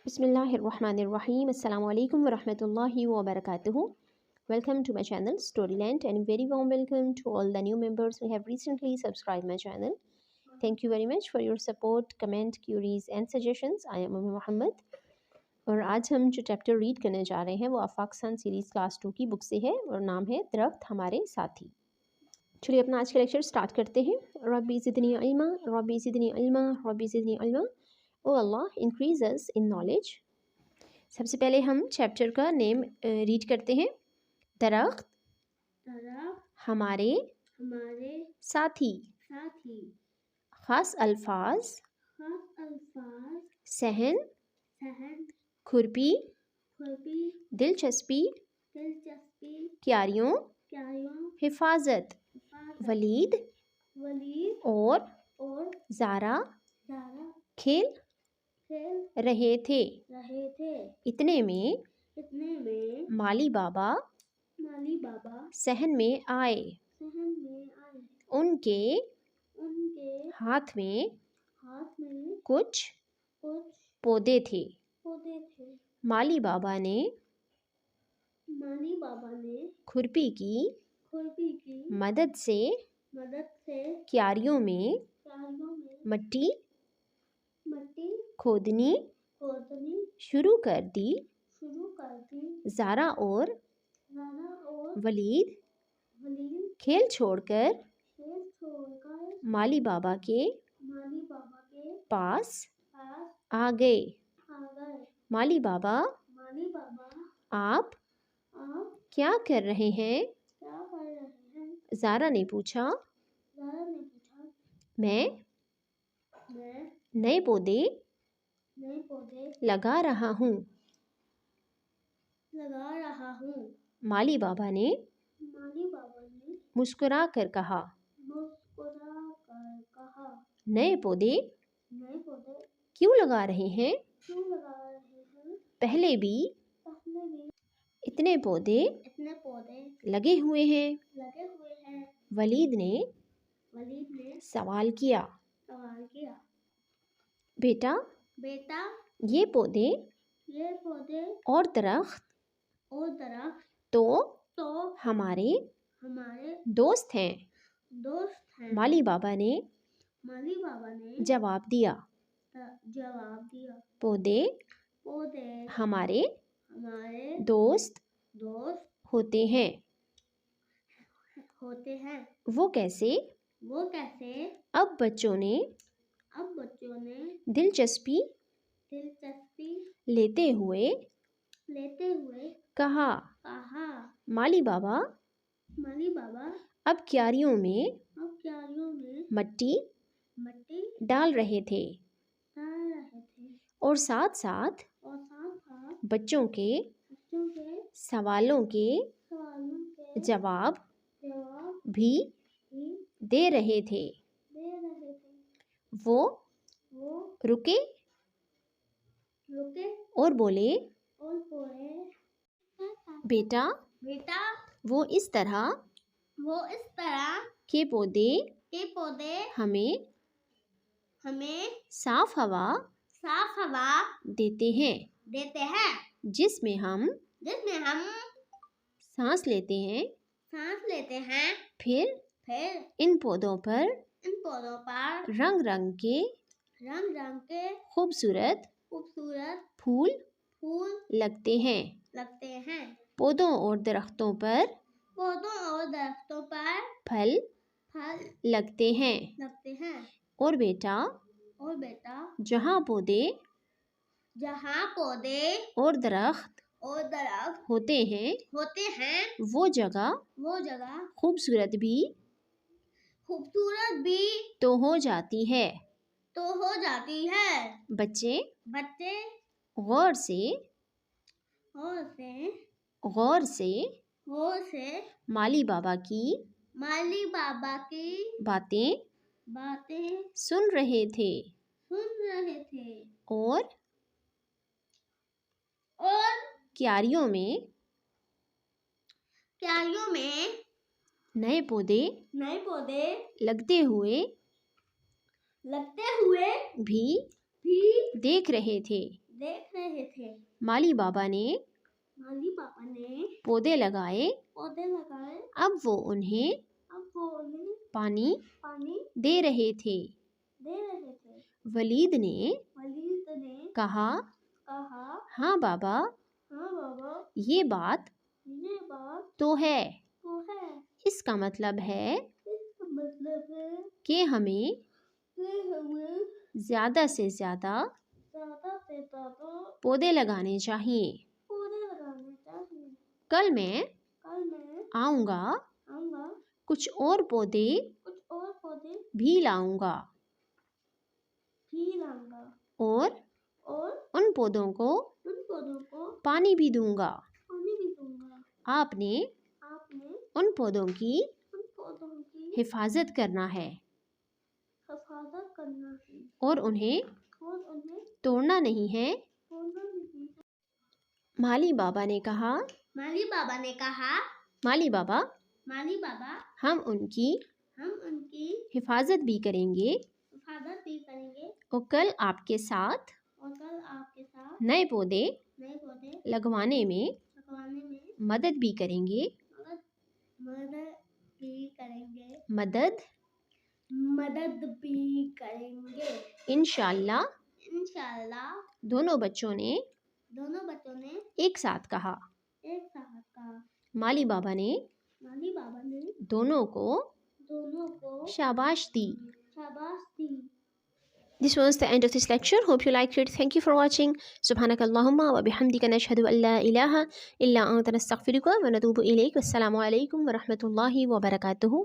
Bismillahirrahmanirrahim. Assalamu alaikum wa rahmatullahi wa barakatuhu. Welcome to my channel Storyland and very warm welcome to all the new members who have recently subscribed my channel. Thank you very much for your support, comment, queries and suggestions. I am Ummi Muhammad और आज हम जो chapter read करने जा रहे हैं वो आफाकसान series class 2 की बुक से है और नाम है दरख्त हमारे साथी। चलिए अपना आज का लेक्चर स्टार्ट करते हैं। रब्बी ज़िदनी इल्मा, रब्बी ज़िदनी इल्मा, रब्बी ज़िदनी इल्मा। ओ अल्लाह इंक्रीज अस इन नॉलेज। सबसे पहले हम चैप्टर का नेम रीड करते हैं। दरख्त हमारे साथी। खास अल्फाज सहन, खुरपी, दिलचस्पी, क्यारियों, हिफाजत। वलीद और ज़ारा खेल रहे थे। इतने में माली बाबा सहन में आए। उनके हाथ में कुछ पौधे थे। माली बाबा ने खुरपी की मदद से क्यारियों में मट्टी खोदनी शुरू कर दी। ज़ारा और वलीद खेल छोड़कर माली बाबा के पास आ गए। माली बाबा, आप क्या कर रहे हैं? ज़ारा ने पूछा। मैं नए पौधे लगा रहा हूँ। माली बाबा ने मुस्कुरा कर कहा। नए पौधे क्यों लगा रहे हैं? पहले भी इतने पौधे लगे हुए हैं। वलीद ने सवाल किया। बेटा ये पौधे और दरख्त तो हमारे दोस्त हैं। माली बाबा ने जवाब दिया। पौधे हमारे दोस्त होते हैं। वो कैसे? अब बच्चों ने दिलचस्पी लेते हुए कहा। माली बाबा अब क्यारियों में मट्टी डाल रहे थे और साथ साथ बच्चों के सवालों के जवाब भी दे रहे थे। वो रुके और बोले, बेटा वो इस तरह के पौधे हमें साफ हवा देते हैं जिसमें हम सांस लेते हैं। फिर इन पौधों पर रंग रंग के खूबसूरत फूल लगते हैं। पौधों और दरख्तों पर फल लगते हैं। और बेटा जहाँ पौधे और दरख्त होते हैं वो जगह खूबसूरत भी तो हो जाती है। बच्चे गौर से माली बाबा की बातें सुन रहे थे और क्यारियों में नए पौधे लगते हुए भी देख रहे थे। देख रहे थे। माली बाबा ने माली पापा ने पौधे लगाए, पौधे लगाए। अब वो उन्हें उन्हें पानी पानी दे रहे थे। दे रहे थे। वलीद ने कहा कहा, हाँ बाबा, हाँ बाबा, ये बात ये बात तो है। है। इसका मतलब है इसका मतलब है कि हमें हमें ज़्यादा से ज़्यादा ज़्यादा से ज़्यादा पौधे लगाने चाहिए। पौधे लगाने चाहिए। कल मैं आऊँगा, आऊँगा, कुछ और पौधे भी लाऊंगा और उन पौधों को पानी भी दूंगा। आपने उन पौधों की हिफाजत करना है और उन्हें तोड़ना नहीं है। माली बाबा ने कहा, माली बाबा ने कहा, माली बाबा, माली बाबा, हम उनकी हिफाजत भी करेंगे और कल आपके साथ नए पौधे लगवाने में मदद भी करेंगे। मदद भी करेंगे इंशाअल्लाह। दोनों बच्चों ने एक साथ कहा। माली बाबा ने दोनों को शाबाश दी। This was the end of this lecture. Hope you liked it. Thank you for watching. Subhanakallahumma wa bihamdika nashhadu an la ilaha illa anta nastaghfiruka wa natubu ilayk. Wassalamu alaikum wa rahmatullahi wa barakatuhu.